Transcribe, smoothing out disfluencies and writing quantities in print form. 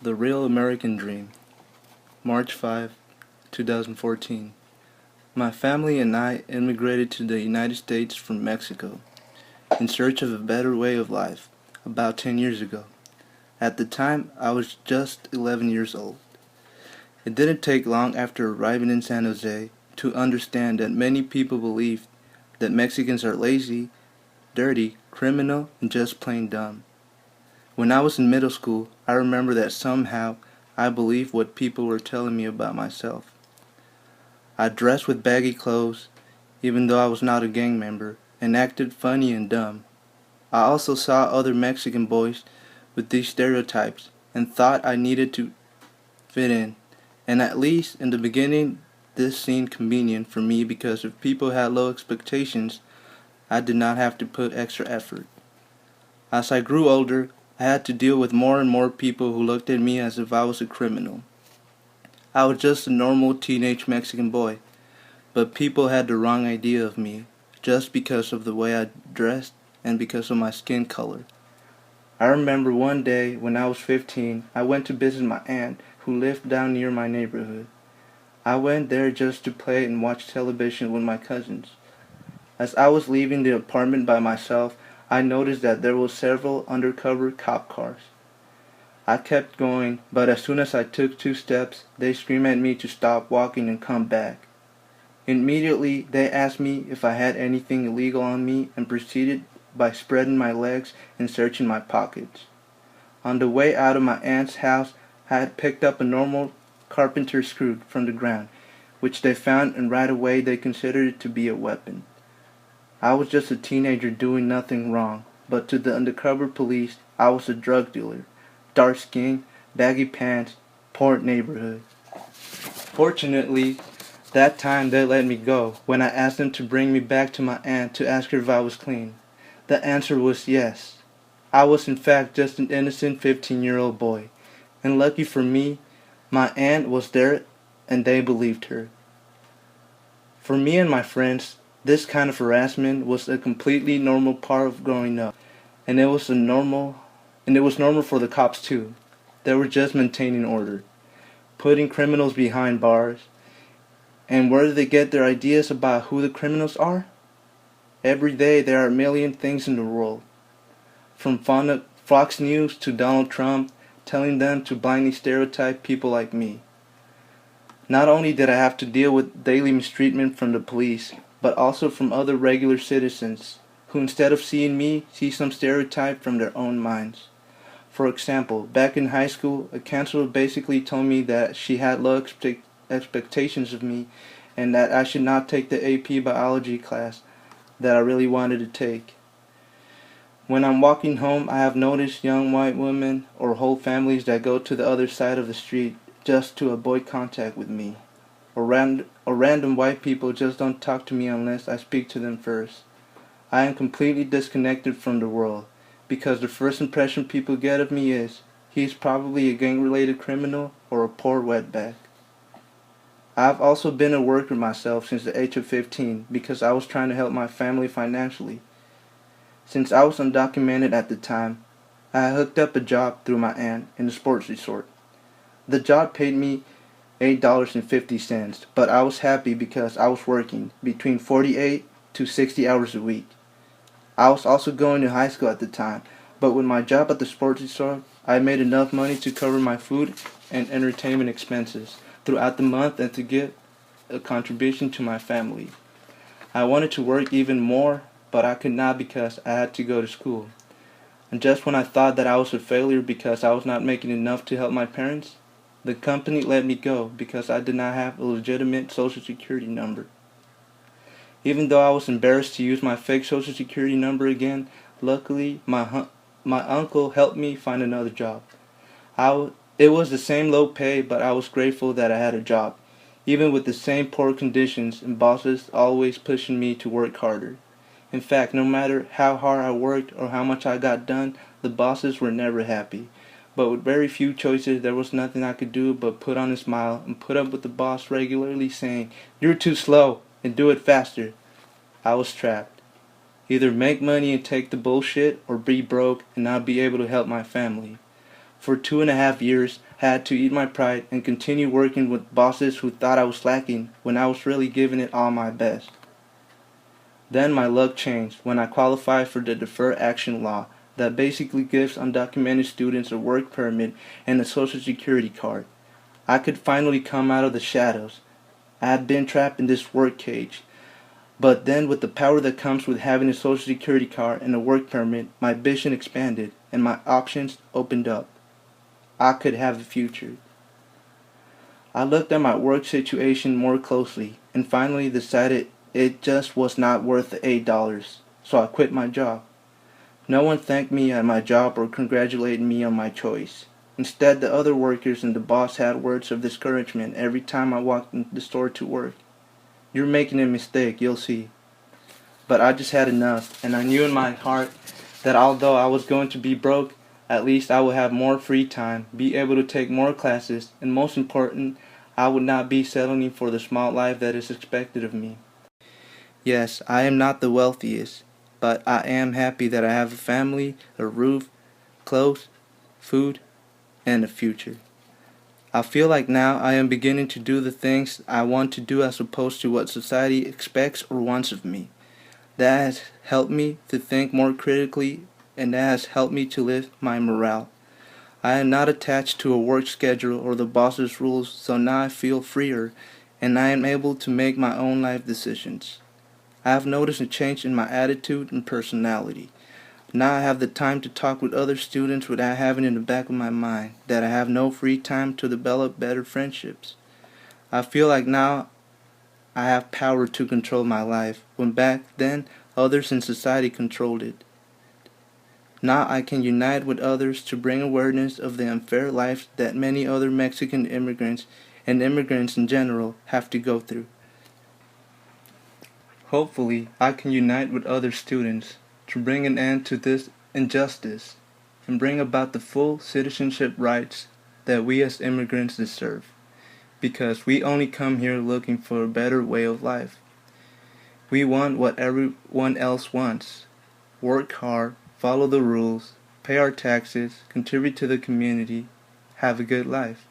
The Real American Dream, March 5, 2014. My family and I immigrated to the United States from Mexico in search of a better way of life about 10 years ago. At the time, I was just 11 years old. It didn't take long after arriving in San Jose to understand that many people believe that Mexicans are lazy, dirty, criminal, and just plain dumb. When I was in middle school, I remember that somehow I believed what people were telling me about myself. I dressed with baggy clothes, even though I was not a gang member, and acted funny and dumb. I also saw other Mexican boys with these stereotypes and thought I needed to fit in. And at least in the beginning, this seemed convenient for me because if people had low expectations, I did not have to put extra effort. As I grew older, I had to deal with more and more people who looked at me as if I was a criminal. I was just a normal teenage Mexican boy, but people had the wrong idea of me just because of the way I dressed and because of my skin color. I remember one day when I was 15, I went to visit my aunt who lived down near my neighborhood. I went there just to play and watch television with my cousins. As I was leaving the apartment by myself, I noticed that there were several undercover cop cars. I kept going, but as soon as I took 2 steps, they screamed at me to stop walking and come back. Immediately, they asked me if I had anything illegal on me and proceeded by spreading my legs and searching my pockets. On the way out of my aunt's house, I had picked up a normal carpenter's screw from the ground, which they found, and right away they considered it to be a weapon. I was just a teenager doing nothing wrong, but to the undercover police, I was a drug dealer. Dark skin, baggy pants, poor neighborhood. Fortunately, that time they let me go when I asked them to bring me back to my aunt to ask her if I was clean. The answer was yes. I was in fact just an innocent 15-year-old boy, and lucky for me, my aunt was there and they believed her. For me and my friends, this kind of harassment was a completely normal part of growing up, and it was normal for the cops too. They were just maintaining order, putting criminals behind bars. And where do they get their ideas about who the criminals are? Every day there are a million things in the world, from Fox News to Donald Trump telling them to blindly stereotype people like me. Not only did I have to deal with daily mistreatment from the police, but also from other regular citizens who instead of seeing me, see some stereotype from their own minds. For example, back in high school, a counselor basically told me that she had low expectations of me and that I should not take the AP biology class that I really wanted to take. When I'm walking home, I have noticed young white women or whole families that go to the other side of the street just to avoid contact with me. Or random white people just don't talk to me unless I speak to them first. I am completely disconnected from the world because the first impression people get of me is he's probably a gang-related criminal or a poor wetback. I've also been a worker myself since the age of 15 because I was trying to help my family financially. Since I was undocumented at the time, I hooked up a job through my aunt in a sports resort. The job paid me $8.50, but I was happy because I was working between 48 to 60 hours a week. I was also going to high school at the time, but with my job at the sports resort, I made enough money to cover my food and entertainment expenses throughout the month and to give a contribution to my family. I wanted to work even more, but I could not because I had to go to school. And just when I thought that I was a failure because I was not making enough to help my parents, the company let me go because I did not have a legitimate social security number. Even though I was embarrassed to use my fake social security number again, luckily my uncle helped me find another job. It was the same low pay, but I was grateful that I had a job, even with the same poor conditions and bosses always pushing me to work harder. In fact, no matter how hard I worked or how much I got done, the bosses were never happy. But with very few choices, there was nothing I could do but put on a smile and put up with the boss regularly saying, "You're too slow, and do it faster." I was trapped. Either make money and take the bullshit, or be broke and not be able to help my family. For 2.5 years, had to eat my pride and continue working with bosses who thought I was slacking when I was really giving it all my best. Then my luck changed when I qualified for the Deferred Action law that basically gives undocumented students a work permit and a social security card. I could finally come out of the shadows. I had been trapped in this work cage. But then with the power that comes with having a social security card and a work permit, my vision expanded and my options opened up. I could have a future. I looked at my work situation more closely and finally decided it just was not worth the $8, so I quit my job. No one thanked me at my job or congratulated me on my choice. Instead, the other workers and the boss had words of discouragement every time I walked in the store to work. "You're making a mistake, you'll see." But I just had enough, and I knew in my heart that although I was going to be broke, at least I would have more free time, be able to take more classes, and most important, I would not be settling for the small life that is expected of me. Yes, I am not the wealthiest, but I am happy that I have a family, a roof, clothes, food, and a future. I feel like now I am beginning to do the things I want to do as opposed to what society expects or wants of me. That has helped me to think more critically, and that has helped me to lift my morale. I am not attached to a work schedule or the boss's rules, so now I feel freer, and I am able to make my own life decisions. I have noticed a change in my attitude and personality. Now I have the time to talk with other students without having in the back of my mind that I have no free time to develop better friendships. I feel like now I have power to control my life, when back then others in society controlled it. Now I can unite with others to bring awareness of the unfair lives that many other Mexican immigrants and immigrants in general have to go through. Hopefully, I can unite with other students to bring an end to this injustice and bring about the full citizenship rights that we as immigrants deserve, because we only come here looking for a better way of life. We want what everyone else wants: work hard, follow the rules, pay our taxes, contribute to the community, have a good life.